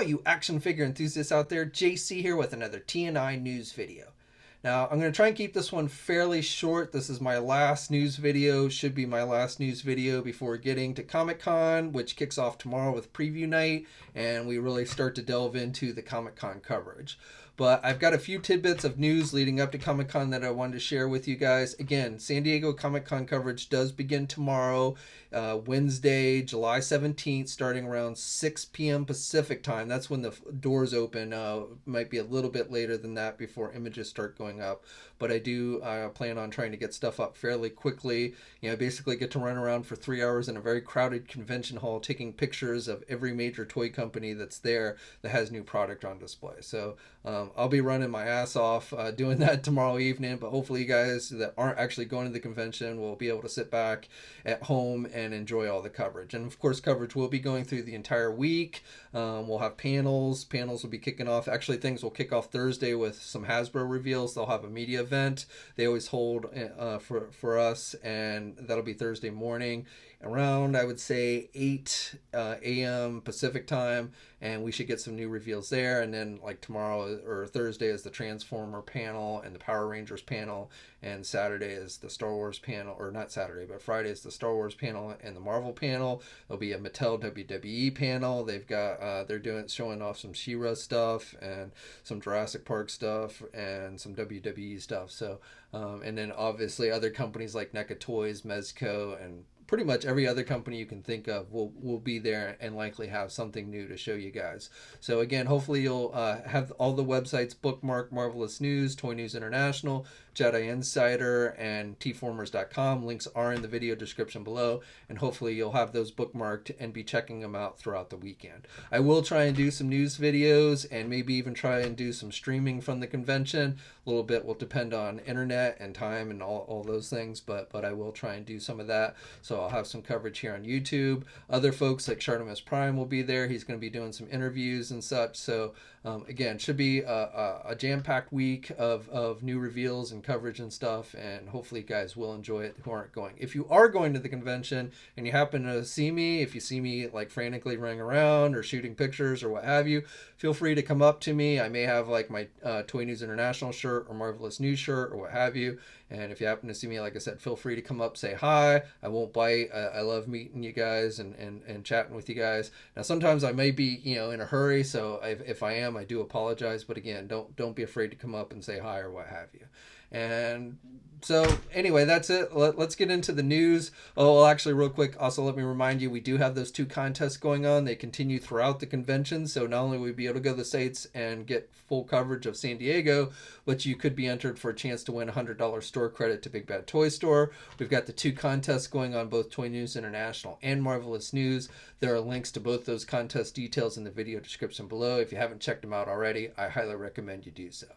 you action figure enthusiasts out there, JC here with another TNINews video. Now, I'm going to try and keep this one fairly short. This is my last news video, should be my last news video before getting to Comic-Con, which kicks off tomorrow with preview night, and we really start to delve into the Comic-Con coverage. But I've got a few tidbits of news leading up to Comic-Con that I wanted to share with you guys. Again, San Diego Comic-Con coverage does begin tomorrow, Wednesday, July 17th, starting around 6 p.m. Pacific time. That's when the doors open. Might be a little bit later than that before images start going up. But I do plan on trying to get stuff up fairly quickly. You know, basically get to run around for 3 hours in a very crowded convention hall, taking pictures of every major toy company that's there that has new product on display. So I'll be running my ass off doing that tomorrow evening, but hopefully you guys that aren't actually going to the convention will be able to sit back at home and enjoy all the coverage. And of course, coverage will be going through the entire week. We'll have panels. Panels will be kicking off. Actually, things will kick off Thursday with some Hasbro reveals. They'll have a media event they always hold for us, and that'll be Thursday morning around, I would say, 8 a.m. Pacific time, and we should get some new reveals there. And then like tomorrow or Thursday is the Transformer panel and the Power Rangers panel, and Saturday is the Star Wars panel, or not Saturday, but Friday is the Star Wars panel and the Marvel panel. There'll be a Mattel WWE panel. They've got they're showing off some She-Ra stuff and some Jurassic Park stuff and some WWE stuff. So and then obviously other companies like NECA Toys, Mezco, and pretty much every other company you can think of will be there and likely have something new to show you guys. So again, hopefully you'll have all the websites bookmarked: Marvelous News, Toy News International, Jedi Insider, and tformers.com. Links are in the video description below, and hopefully you'll have those bookmarked and be checking them out throughout the weekend. I will try and do some news videos and maybe even try and do some streaming from the convention. A little bit will depend on internet and time and all those things, but I will try and do some of that. So I'll have some coverage here on YouTube. Other folks like Shartimus Prime will be there. He's going to be doing some interviews and such. So again, should be a jam-packed week of new reveals and coverage and stuff, and hopefully you guys will enjoy it who aren't going. If you are going to the convention and you happen to see me, if you see me like frantically running around or shooting pictures or what have you, feel free to come up to me. I may have like my Toy News International shirt or Marvelous News shirt or what have you. And if you happen to see me, like I said, feel free to come up, say hi. I won't bite. I love meeting you guys and chatting with you guys. Now, sometimes I may be, in a hurry, so if I am, I do apologize. But again, don't be afraid to come up and say hi or what have you. And so anyway, that's it. Let's get into the news. Oh, well, actually, real quick, also let me remind you, we do have those 2 contests going on. They continue throughout the convention. So not only will we be able to go to the States and get full coverage of San Diego, but you could be entered for a chance to win $100 store credit to Big Bad Toy Store. We've got the 2 contests going on, both Toy News International and Marvelous News. There are links to both those contest details in the video description below. If you haven't checked them out already, I highly recommend you do so.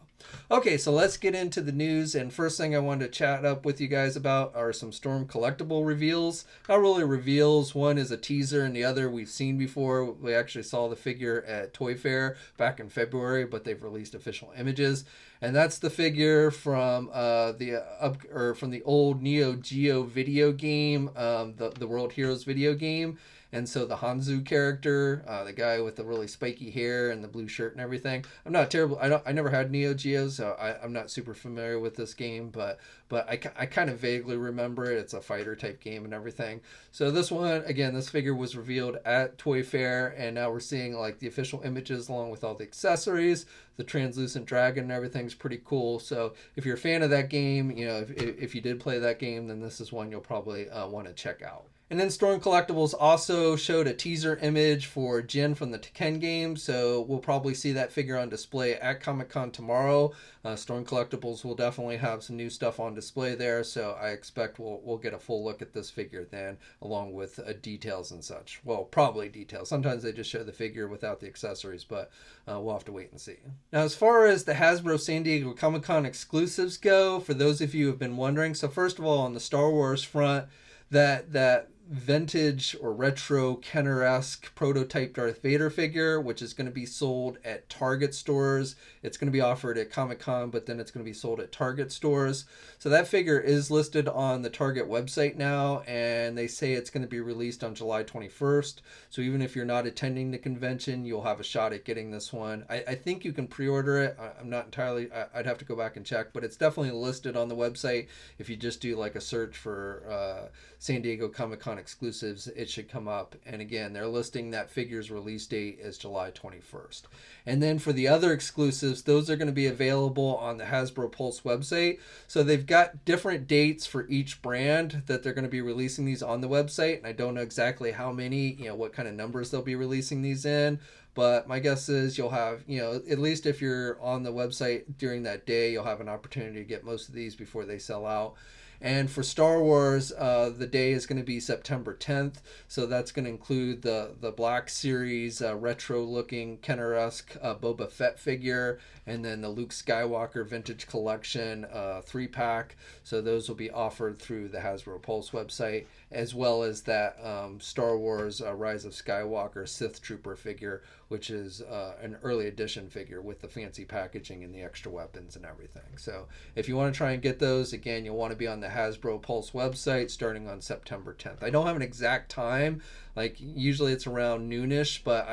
Okay, so let's get into the news, and first thing I wanted to chat up with you guys about are some Storm collectible reveals. Not really reveals. One is a teaser, and the other we've seen before. We actually saw the figure at Toy Fair back in February, but they've released official images, and that's the figure from from the old Neo Geo video game, the World Heroes video game. And so the Hanzo character, the guy with the really spiky hair and the blue shirt and everything. I'm not terrible. I never had Neo Geo, so I'm not super familiar with this game, but I kind of vaguely remember it. It's a fighter type game and everything. So this one, again, this figure was revealed at Toy Fair, and now we're seeing like the official images along with all the accessories. The translucent dragon and everything's pretty cool. So if you're a fan of that game, if you did play that game, then this is one you'll probably want to check out. And then Storm Collectibles also showed a teaser image for Jin from the Tekken game, so we'll probably see that figure on display at Comic-Con tomorrow. Storm Collectibles will definitely have some new stuff on display there, so I expect we'll get a full look at this figure then, along with details and such. Well, probably details. Sometimes they just show the figure without the accessories, but we'll have to wait and see. Now, as far as the Hasbro San Diego Comic-Con exclusives go, for those of you who have been wondering, so first of all, on the Star Wars front, that vintage or retro Kenner-esque prototype Darth Vader figure, which is going to be sold at Target stores. It's going to be offered at Comic-Con, but then it's going to be sold at Target stores. So that figure is listed on the Target website now, and they say it's going to be released on July 21st. So even if you're not attending the convention, you'll have a shot at getting this one. I think you can pre-order it. I'm not entirely, I'd have to go back and check, but it's definitely listed on the website. If you just do like a search for San Diego Comic-Con exclusives, it should come up. And again, they're listing that figure's release date as July 21st. And then for the other exclusives, those are going to be available on the Hasbro Pulse website. So they've got different dates for each brand that they're going to be releasing these on the website. And I don't know exactly how many, what kind of numbers they'll be releasing these in. But my guess is you'll have, at least if you're on the website during that day, you'll have an opportunity to get most of these before they sell out. And for Star Wars, the day is going to be September 10th. So that's going to include the Black Series retro-looking Kenner-esque Boba Fett figure, and then the Luke Skywalker Vintage Collection 3-pack. So those will be offered through the Hasbro Pulse website, as well as that Star Wars Rise of Skywalker Sith Trooper figure, which is an early edition figure with the fancy packaging and the extra weapons and everything. So if you want to try and get those, again, you'll want to be on the Hasbro Pulse website starting on September 10th. I don't have an exact time. Like usually it's around noonish, but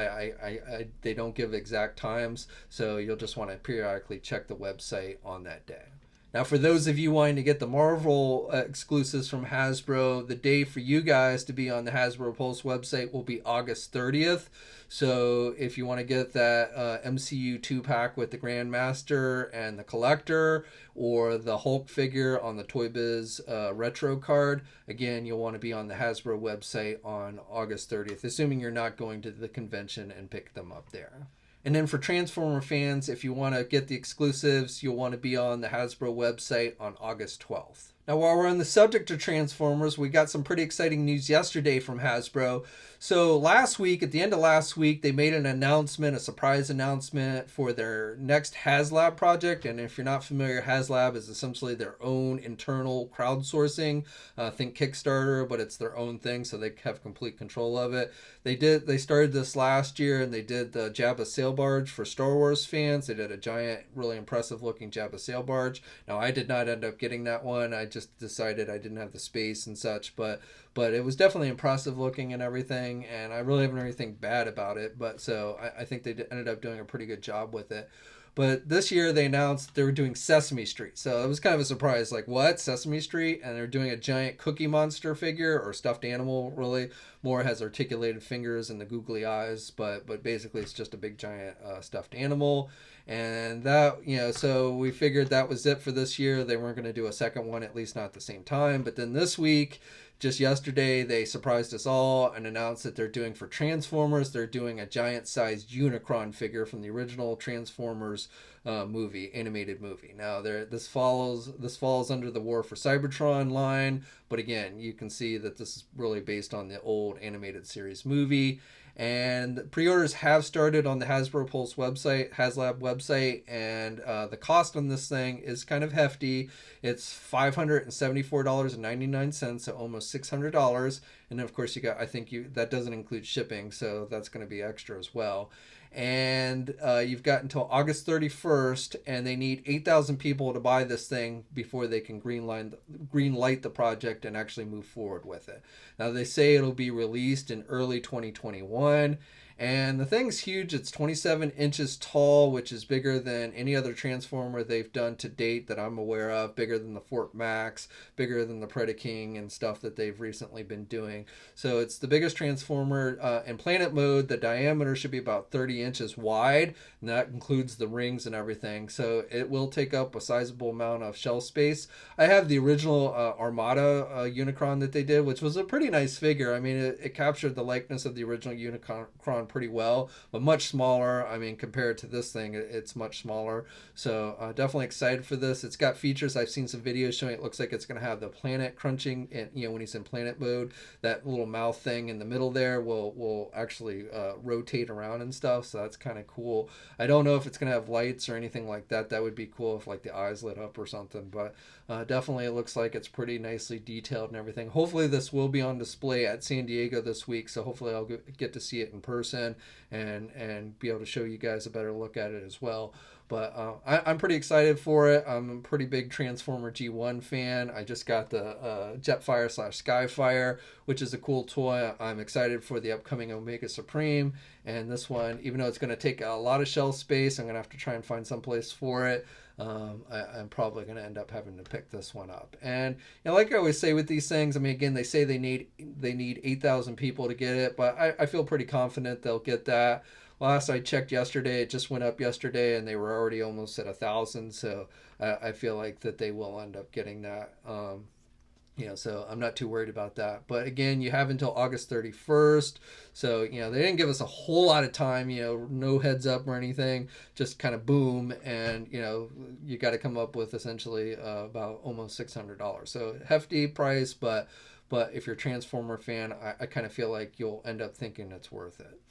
they don't give exact times. So you'll just want to periodically check the website on that day. Now, for those of you wanting to get the Marvel exclusives from Hasbro, the day for you guys to be on the Hasbro Pulse website will be August 30th. So if you want to get that MCU 2-pack with the Grandmaster and the Collector, or the Hulk figure on the Toy Biz retro card, again, you'll want to be on the Hasbro website on August 30th, assuming you're not going to the convention and pick them up there. And then for Transformer fans, if you want to get the exclusives, you'll want to be on the Hasbro website on August 12th. Now, while we're on the subject of Transformers, we got some pretty exciting news yesterday from Hasbro. So last week, at the end of last week, they made an announcement, a surprise announcement for their next HasLab project. And if you're not familiar, HasLab is essentially their own internal crowdsourcing. Think Kickstarter, but it's their own thing, so they have complete control of it. They started this last year, and they did the Jabba sail barge for Star Wars fans. They did a giant, really impressive looking Jabba sail barge. Now, I did not end up getting that one. I just decided I didn't have the space and such, but it was definitely impressive looking and everything, and I really haven't heard anything bad about it. But so I think they ended up doing a pretty good job with it. But this year they announced they were doing Sesame Street. So it was kind of a surprise, like, what? Sesame Street? And they're doing a giant Cookie Monster figure, or stuffed animal, really. More has articulated fingers and the googly eyes, but basically it's just a big giant stuffed animal. And that, so we figured that was it for this year. They weren't going to do a second one, at least not at the same time. But then this week, just yesterday, they surprised us all and announced that they're doing for Transformers, they're doing a giant-sized Unicron figure from the original Transformers animated movie. Now, this falls under the War for Cybertron line, but again, you can see that this is really based on the old animated series movie. And pre-orders have started on the Hasbro Pulse website, HasLab website, and the cost on this thing is kind of hefty. It's $574.99, so almost $600. And then of course that doesn't include shipping, so that's going to be extra as well. And you've got until August 31st, and they need 8,000 people to buy this thing before they can green light the project and actually move forward with it. Now, they say it'll be released in early 2021. And the thing's huge. It's 27 inches tall, which is bigger than any other Transformer they've done to date that I'm aware of. Bigger than the Fort Max, bigger than the Predaking and stuff that they've recently been doing. So it's the biggest Transformer. In planet mode, the diameter should be about 30 inches wide, and that includes the rings and everything. So it will take up a sizable amount of shelf space. I have the original Armada Unicron that they did, which was a pretty nice figure. I mean, it captured the likeness of the original Unicron pretty well, but much smaller. I mean, compared to this thing, it's much smaller. So definitely excited for this. It's got features. I've seen some videos showing it looks like it's going to have the planet crunching, and when he's in planet mode, that little mouth thing in the middle there will actually rotate around and stuff. So that's kind of cool. I don't know if it's going to have lights or anything like that. That would be cool if like the eyes lit up or something, but definitely it looks like it's pretty nicely detailed and everything. Hopefully this will be on display at San Diego this week, so hopefully I'll get to see it in person and be able to show you guys a better look at it as well. But I'm pretty excited for it. I'm a pretty big Transformer G1 fan. I just got the Jetfire / Skyfire, which is a cool toy. I'm excited for the upcoming Omega Supreme. And this one, even though it's going to take a lot of shelf space, I'm going to have to try and find some place for it. I'm probably going to end up having to pick this one up. And like I always say with these things, I mean, again, they say they need 8,000 people to get it, but I feel pretty confident they'll get that. Last I checked yesterday, it just went up yesterday, and they were already almost at 1,000. So I feel like that they will end up getting that. So I'm not too worried about that. But again, you have until August 31st. So, they didn't give us a whole lot of time, no heads up or anything, just kind of boom. And, you got to come up with essentially about almost $600. So hefty price, but if you're a Transformer fan, I kind of feel like you'll end up thinking it's worth it.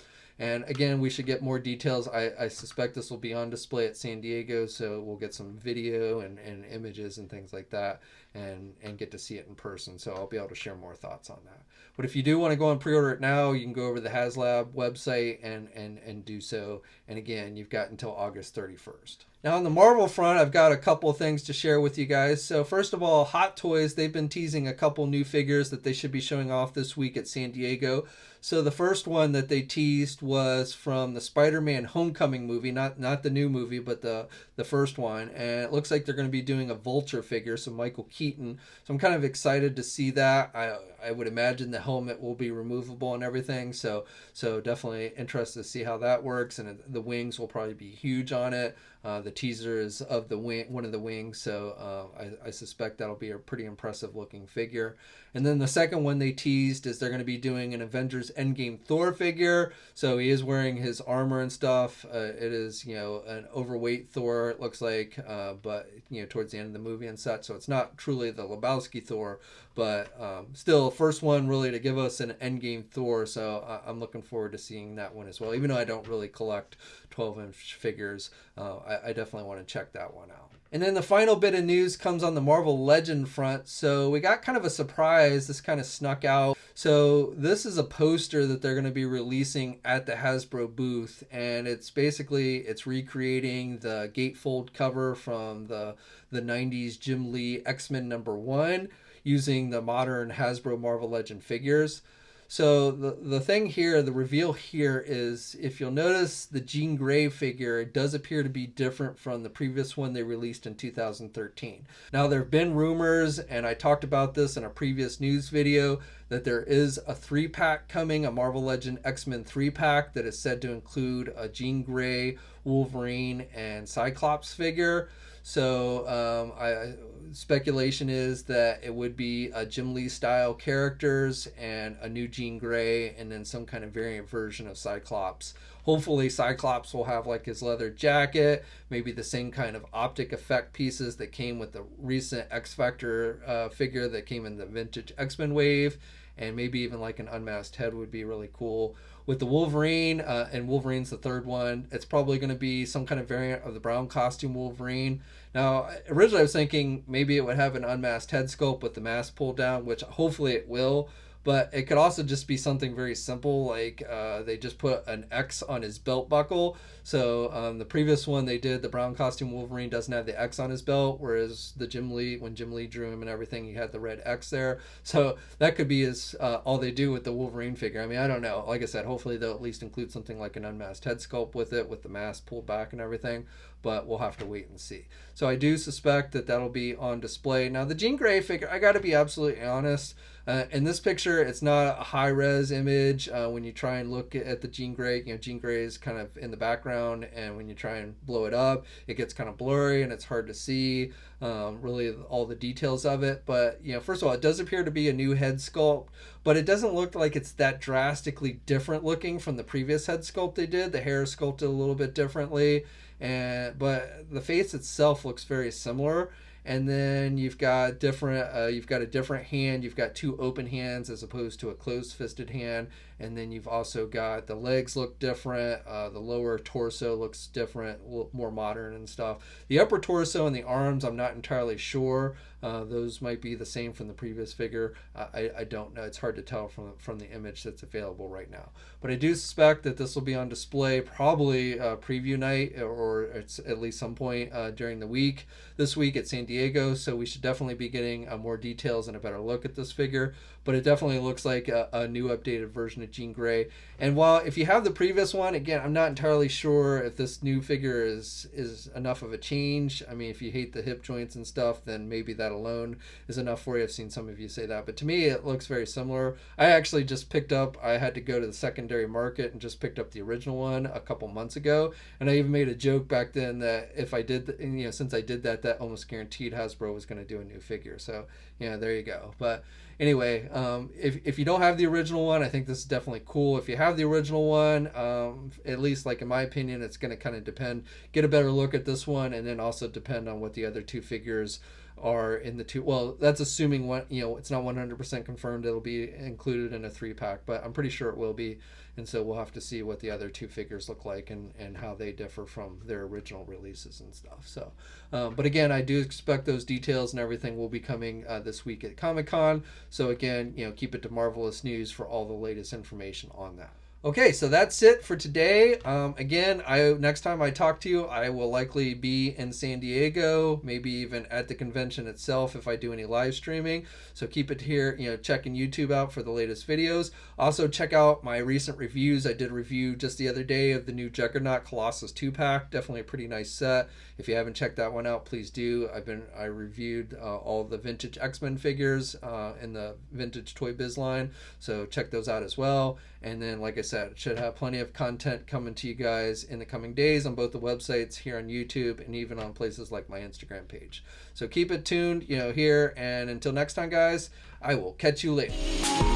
And again, we should get more details. I suspect this will be on display at San Diego, so we'll get some video and images and things like that and get to see it in person. So I'll be able to share more thoughts on that. But if you do want to go and pre-order it now, you can go over to the HasLab website and do so. And again, you've got until August 31st. Now on the Marvel front, I've got a couple of things to share with you guys. So first of all, Hot Toys, they've been teasing a couple new figures that they should be showing off this week at San Diego. So the first one that they teased was from the Spider-Man Homecoming movie, not the new movie, but the first one. And it looks like they're going to be doing a Vulture figure, so Michael Keaton. So I'm kind of excited to see that. I would imagine the helmet will be removable and everything. So definitely interested to see how that works. And the wings will probably be huge on it. The teaser is of the wing, one of the wings, so I suspect that'll be a pretty impressive looking figure. And then the second one they teased is they're going to be doing an Avengers Endgame Thor figure. So he is wearing his armor and stuff. It is, an overweight Thor, it looks like, but, towards the end of the movie and such. So it's not truly the Lebowski Thor, but still, first one really to give us an Endgame Thor. So I'm looking forward to seeing that one as well. Even though I don't really collect 12-inch figures, I definitely want to check that one out. And then the final bit of news comes on the Marvel Legend front. So we got kind of a surprise. This kind of snuck out. So this is a poster that they're going to be releasing at the Hasbro booth. And it's recreating the gatefold cover from the 90s Jim Lee X-Men #1 using the modern Hasbro Marvel Legend figures. So the thing here, the reveal here is, if you'll notice the Jean Grey figure, it does appear to be different from the previous one they released in 2013. Now there have been rumors, and I talked about this in a previous news video, that there is a 3-pack coming, a Marvel Legend X-Men 3-pack that is said to include a Jean Grey, Wolverine, and Cyclops figure. So speculation is that it would be a Jim Lee style characters and a new Jean Grey and then some kind of variant version of Cyclops. Hopefully Cyclops will have like his leather jacket, maybe the same kind of optic effect pieces that came with the recent X-Factor figure that came in the vintage X-Men wave, and maybe even like an unmasked head would be really cool. With the Wolverine, and Wolverine's the third one, it's probably going to be some kind of variant of the brown costume Wolverine. Now, originally I was thinking maybe it would have an unmasked head sculpt with the mask pulled down, which hopefully it will. But it could also just be something very simple, like they just put an X on his belt buckle. So the previous one they did, the brown costume Wolverine doesn't have the X on his belt, whereas the when Jim Lee drew him and everything, he had the red X there. So that could be all they do with the Wolverine figure. I mean, I don't know. Like I said, hopefully they'll at least include something like an unmasked head sculpt with it, with the mask pulled back and everything. But we'll have to wait and see. So I do suspect that that'll be on display. Now the Jean Grey figure, I got to be absolutely honest. In this picture, it's not a high-res image. When you try and look at the Jean Grey, Jean Grey is kind of in the background, and when you try and blow it up, it gets kind of blurry and it's hard to see really all the details of it. But first of all, it does appear to be a new head sculpt, but it doesn't look like it's that drastically different looking from the previous head sculpt they did. The hair is sculpted a little bit differently, but the face itself looks very similar. And then you've got you've got a different hand. You've got two open hands as opposed to a closed-fisted hand. And then you've also got the legs look different. The lower torso looks different, a little more modern and stuff. The upper torso and the arms, I'm not entirely sure. Those might be the same from the previous figure. I don't know. It's hard to tell from the image that's available right now. But I do suspect that this will be on display probably preview night, or it's at least some point during the week. This week at San Diego, so we should definitely be getting more details and a better look at this figure. But it definitely looks like a new updated version of Jean Grey. And while if you have the previous one, again, I'm not entirely sure if this new figure is enough of a change. I mean, if you hate the hip joints and stuff, then maybe that alone is enough for you. I've seen some of you say that, but to me it looks very similar. I actually just picked up, I had to go to the secondary market and just picked up the original one a couple months ago, and I even made a joke back then that if I did, since I did that almost guaranteed Hasbro was going to do a new figure. So yeah, there you go. But anyway, if you don't have the original one, I think this is definitely cool. If you have the original one, at least like in my opinion, it's going to kind of depend, get a better look at this one, and then also depend on what the other two figures are in the two. Well, that's assuming it's not 100% confirmed it'll be included in a 3-pack, but I'm pretty sure it will be. And so we'll have to see what the other two figures look like and how they differ from their original releases and stuff. So, but again, I do expect those details and everything will be coming this week at Comic-Con. So again, keep it to Marvelous News for all the latest information on that. Okay, so that's it for today. Again, next time I talk to you, I will likely be in San Diego, maybe even at the convention itself if I do any live streaming. So keep it here, checking YouTube out for the latest videos. Also, check out my recent reviews. I did a review just the other day of the new Juggernaut Colossus 2-pack. Definitely a pretty nice set. If you haven't checked that one out, please do. I reviewed all the vintage X-Men figures in the vintage Toy Biz line, so check those out as well. And then, like I said, should have plenty of content coming to you guys in the coming days on both the websites, here on YouTube, and even on places like my Instagram page. So keep it tuned, here, and until next time, guys, I will catch you later.